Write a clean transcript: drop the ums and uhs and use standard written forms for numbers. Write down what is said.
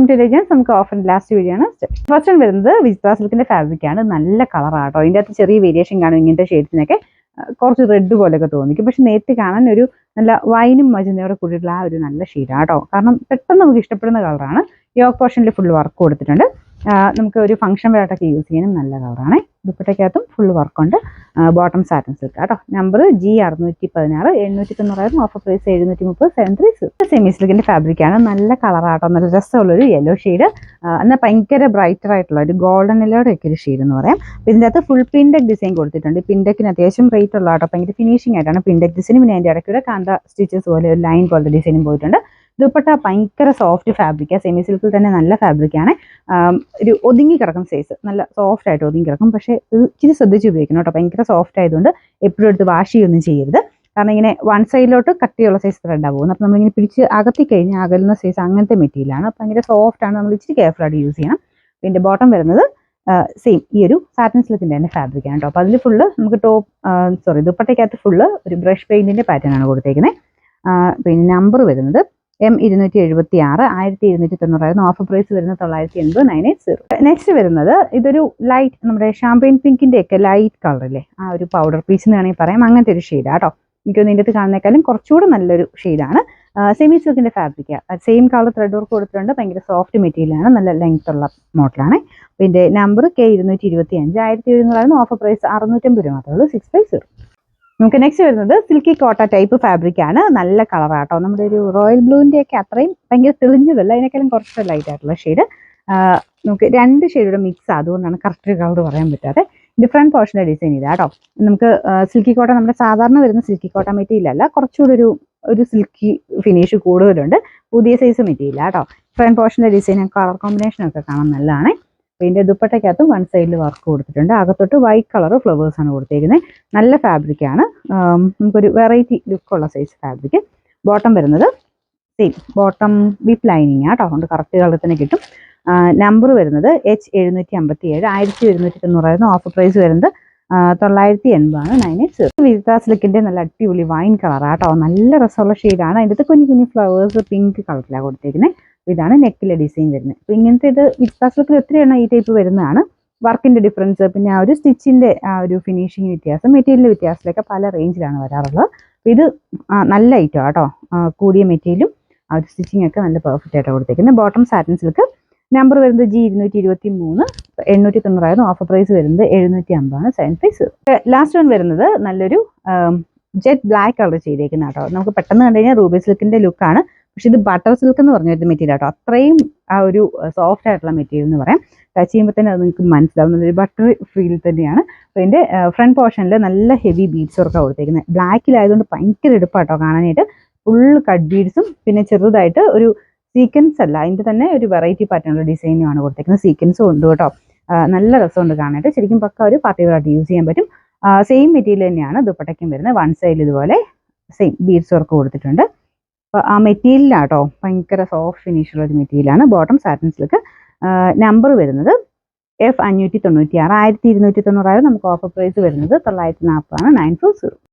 Welcome to രജൻസ്. നമുക്ക് offer last video ആണ്. ഫസ്റ്റ് വൺ വരുന്നത് വിചിത്ര സിൽക്കിന്റെ ഫാബ്രിക് ആണ്. നല്ല കളറാട്ടോ. അതിൻ്റെ അകത്ത് ചെറിയ വേരിയേഷൻ കാണും. ഇങ്ങനത്തെ ഷെയ്ഡ്സിനൊക്കെ കുറച്ച് റെഡ് പോലെയൊക്കെ തോന്നിക്കും. പക്ഷെ നേരത്തെ കാണാൻ ഒരു നല്ല വൈനും മജന്തയോടെ കൂടിയിട്ടുള്ള ആ ഒരു നല്ല ഷെയ്ഡാട്ടോ. കാരണം പെട്ടെന്ന് നമുക്ക് ഇഷ്ടപ്പെടുന്ന കളറാണ്. യോക്ക് പോർഷനിൽ ഫുൾ വർക്ക് കൊടുത്തിട്ടുണ്ട്. നമുക്ക് ഒരു ഫംഗ്ഷൻ വെയറായിട്ടൊക്കെ യൂസ് ചെയ്യാനും നല്ല കളറാണ്. ദുപ്പട്ടയ്ക്കകത്തും ഫുൾ വർക്കുണ്ട്. ബോട്ടം സാറ്റൻ സിൽക്ക് കേട്ടോ. Number G616, 790 offer price 730, 730. Semi സിൽക്കിന്റെ ഫാബ്രിക് ആണ്. നല്ല കളറാട്ടോ. നല്ല രസമുള്ളൊരു യെല്ലോ ഷെയ്ഡ്. എന്നാൽ ഭയങ്കര ബ്രൈറ്റർ ആയിട്ടുള്ള ഒരു ഗോൾഡൻ യെല്ലോയുടെ ഒക്കെ ഒരു ഷെയ്ഡ് എന്ന് പറയാം. ഇതിൻ്റെ അകത്ത് ഫുൾ പിൻഡെക് ഡിസൈൻ കൊടുത്തിട്ടുണ്ട്. പിൻഡെക്കിന് അത്യാവശ്യം റേറ്റ് ഉള്ള കേട്ടോ. ഭയങ്കര ഫിനിഷിംഗ് ആയിട്ടാണ് പിൻഡെക് ഡിസൈൻ. പിന്നെ അതിൻ്റെ ഇടയ്ക്കൂടെ കാന്ത സ്റ്റിച്ചസ് പോലെ ഒരു ലൈൻ പോലത്തെ ഡിസൈനും പോയിട്ടുണ്ട്. ദുപ്പട്ട ഭയങ്കര സോഫ്റ്റ് ഫാബ്രിക്കാണ്. സെമി സിൽക്കിൽ തന്നെ നല്ല ഫാബ്രിക്കാണ്. ഒരു ഒതുങ്ങി കിടക്കും സൈസ്. നല്ല സോഫ്റ്റ് ആയിട്ട് ഒതുങ്ങി കിടക്കും. പക്ഷേ ഇച്ചിരി ശ്രദ്ധിച്ച് ഉപയോഗിക്കണം കേട്ടോ. ഭയങ്കര സോഫ്റ്റ് ആയതുകൊണ്ട് എപ്പോഴും എടുത്ത് വാഷ് ചെയ്യുകയൊന്നും ചെയ്യരുത്. കാരണം ഇങ്ങനെ വൺ സൈഡിലോട്ട് കട്ടിയുള്ള സൈസ് ത്രെഡാണ് പോകുന്നത്. അപ്പോൾ നമ്മളിങ്ങനെ പിടിച്ച് അകത്തി കഴിഞ്ഞാൽ അകലുന്ന സൈസ് അങ്ങനത്തെ മെറ്റീരിയലാണ്. ഭയങ്കര സോഫ്റ്റ് ആണ്. നമ്മൾ ഇച്ചിരി കെയർഫുൾ ആയിട്ട് യൂസ് ചെയ്യണം. പിന്നെ ബോട്ടം വരുന്നത് സെയിം ഈ ഒരു സാറ്റിൻ സിൽക്കിൻ്റെ തന്നെ ഫാബ്രിക്കാണ് കേട്ടോ. അപ്പോൾ അതിൽ ഫുള്ള് നമുക്ക് ദുപ്പട്ടയ്ക്കകത്ത് ഫുള്ള് ഒരു ബ്രഷ് പെയിന്റിന്റെ പാറ്റേൺ ആണ് കൊടുത്തേക്കുന്നത്. പിന്നെ നമ്പർ വരുന്നത് M276, 1290 ഓഫർ പ്രൈസ് വരുന്നത് 980, 980. നെക്സ്റ്റ് വരുന്നത് ഇതൊരു ലൈറ്റ് നമ്മുടെ ഷാമ്പയിൻ പിങ്കിന്റെ ഒക്കെ ലൈറ്റ് കളറില്ലേ, ആ ഒരു പൗഡർ പീസ് എന്ന് വേണമെങ്കിൽ പറയാം. അങ്ങനത്തെ ഒരു ഷെയ്ഡാണ് കേട്ടോ. എനിക്കൊന്ന് ഇതിൻ്റെ അടുത്ത് കാണുന്നേക്കാളും കുറച്ചുകൂടെ നല്ലൊരു ഷെയ്ഡാണ്. സെമി സിൽക്കിന്റെ ഫാബ്രിക്കാണ്. സെയിം കളർ ത്രെഡ് വർക്ക് കൊടുത്തിട്ടുണ്ട്. ഭയങ്കര സോഫ്റ്റ് മെറ്റീരിയലാണ്. നല്ല ലെങ്ത് ഉള്ള മോഡലാണ്. പിന്നെ നമ്പർ K225, 1700 ഓഫർ പ്രൈസ് 650 മാത്രമേ ഉള്ളൂ, 650. നമുക്ക് നെക്സ്റ്റ് വരുന്നത് സിൽക്കി കോട്ട ടൈപ്പ് ഫാബ്രിക് ആണ്. നല്ല കളറാട്ടോ. നമ്മുടെ ഒരു റോയൽ ബ്ലൂവിൻ്റെ ഒക്കെ അത്രയും ഭയങ്കര തെളിഞ്ഞതല്ല, അതിനേക്കാളും കുറച്ച് ലൈറ്റ് ആയിട്ടുള്ള ഷെയ്ഡ്. നമുക്ക് രണ്ട് ഷെയ്ഡുടെ മിക്സ്, അതുകൊണ്ടാണ് കറക്റ്റ് കളർ പറയാൻ പറ്റാതെ. ഡിഫറെൻറ്റ് പോർഷൻ്റെ ഡിസൈൻ ഇതാട്ടോ. നമുക്ക് സിൽക്കി കോട്ട നമ്മുടെ സാധാരണ വരുന്ന സിൽക്കി കോട്ട മെറ്റീരിയൽ അല്ല, കുറച്ചുകൂടി ഒരു സിൽക്കി ഫിനിഷ് കൂടുതലുണ്ട്. പുതിയ സൈസ് മെറ്റീരിയൽ കേട്ടോ. ഡിഫറെൻറ്റ് പോർഷൻ്റെ ഡിസൈനും കളർ കോമ്പിനേഷനൊക്കെ കാണാൻ നല്ലതാണ്. ഇതിൻ്റെ ദുപ്പട്ടയ്ക്കകത്തും വൺ സൈഡിൽ വർക്ക് കൊടുത്തിട്ടുണ്ട്. അകത്തോട്ട് വൈറ്റ് കളർ ഫ്ലവേഴ്സ് ആണ് കൊടുത്തേക്കുന്നത്. നല്ല ഫാബ്രിക്കാണ്. നമുക്കൊരു വെറൈറ്റി ലുക്കുള്ള സൈസ് ഫാബ്രിക്. ബോട്ടം വരുന്നത് സെയിം ബോട്ടം വിത്ത് ലൈനിങ് കേട്ടോ. അതുകൊണ്ട് കറക്റ്റ് കളർ തന്നെ കിട്ടും. നമ്പർ വരുന്നത് H757, 1190 ഓഫർ പ്രൈസ് വരുന്നത് 980, 980. വിചിത്ര സിൽക്കിന്റെ നല്ല അടിപൊളി വൈൻ കളറാട്ടോ. നല്ല രസമുള്ള ഷെയ്ഡാണ്. അതിൻ്റെ അകത്ത് കുഞ്ഞു കുഞ്ഞു ഫ്ലവേഴ്സ് പിങ്ക് കളറിലാണ് കൊടുത്തേക്കുന്നത്. ഇതാണ് നെക്കിലെ ഡിസൈൻ വരുന്നത്. അപ്പോൾ ഇങ്ങനത്തെ ഇത് വിചിത്ര സിൽക്കിൽ എത്രയാണ് ഈ ടൈപ്പ് വരുന്നതാണ്. വർക്കിന്റെ ഡിഫറൻസ്, പിന്നെ ആ ഒരു സ്റ്റിച്ചിന്റെ ആ ഒരു ഫിനിഷിങ് വ്യത്യാസം, മെറ്റീരിയൽ വ്യത്യാസത്തിലൊക്കെ പല റേഞ്ചിലാണ് വരാറുള്ളത്. അപ്പോൾ ഇത് നല്ല ഐറ്റം കേട്ടോ. കൂടിയ മെറ്റീരിയലും ആ ഒരു സ്റ്റിച്ചിങ് ഒക്കെ നല്ല പെർഫെക്റ്റ് ആയിട്ടാണ് കൊടുത്തേക്കുന്നത്. Bottom satin silk. നമ്പർ വരുന്നത് G223, 890 ഓഫർ പ്രൈസ് വരുന്നത് 750, 750. ലാസ്റ്റ് വൺ വരുന്നത് നല്ലൊരു ജെറ്റ് ബ്ലാക്ക് കളർ ചെയ്തേക്കുന്ന കേട്ടോ. നമുക്ക് പെട്ടെന്ന് കണ്ടു കഴിഞ്ഞാൽ റൂബി സിൽക്കിന്റെ ലുക്കാണ്. പക്ഷെ ഇത് ബട്ടർ സിൽക്ക് എന്ന് പറഞ്ഞൊരു മെറ്റീരിയൽ കേട്ടോ. അത്രയും ആ ഒരു സോഫ്റ്റ് ആയിട്ടുള്ള മെറ്റീരിയൽ എന്ന് പറയാം. ടച്ച് ചെയ്യുമ്പോൾ തന്നെ അത് നിങ്ങൾക്ക് മനസ്സിലാവുന്നത് ഒരു ബട്ടർ ഫീൽ തന്നെയാണ്. അപ്പോൾ ഇതിൻ്റെ ഫ്രണ്ട് പോർഷനിൽ നല്ല ഹെവി ബീഡ്സ് വർക്കാണ് കൊടുത്തേക്കുന്നത്. ബ്ലാക്കിലായതുകൊണ്ട് ഭയങ്കര എടുപ്പാട്ടോ കാണാനായിട്ട്. ഫുൾ കട്ട് ബീഡ്സും പിന്നെ ചെറുതായിട്ട് ഒരു സീക്വൻസ് അല്ല, അതിൻ്റെ തന്നെ ഒരു വെറൈറ്റി പാറ്റേണുള്ള ഡിസൈനുമാണ് കൊടുത്തേക്കുന്നത്. സീക്വൻസും ഉണ്ട് കേട്ടോ. നല്ല രസമുണ്ട് കാണാനായിട്ട്. ശരിക്കും പക്ക ഒരു പാർട്ടി വെയറായിട്ട് യൂസ് ചെയ്യാൻ പറ്റും. സെയിം മെറ്റീരിയൽ തന്നെയാണ് ദുപ്പട്ടയ്ക്കും വരുന്നത്. വൺ സൈഡിൽ ഇതുപോലെ സെയിം ബീഡ്സ് വർക്ക് കൊടുത്തിട്ടുണ്ട്. അപ്പോൾ ആ മെറ്റീരിയലാട്ടോ ഭയങ്കര സോഫ്റ്റ് ഫിനിഷുള്ള ഒരു മെറ്റീരിയലാണ്. Bottom satin silk. നമ്പർ വരുന്നത് F596, 1290. നമുക്ക് ഓഫർ പ്രൈസ് വരുന്നത് 940, 940.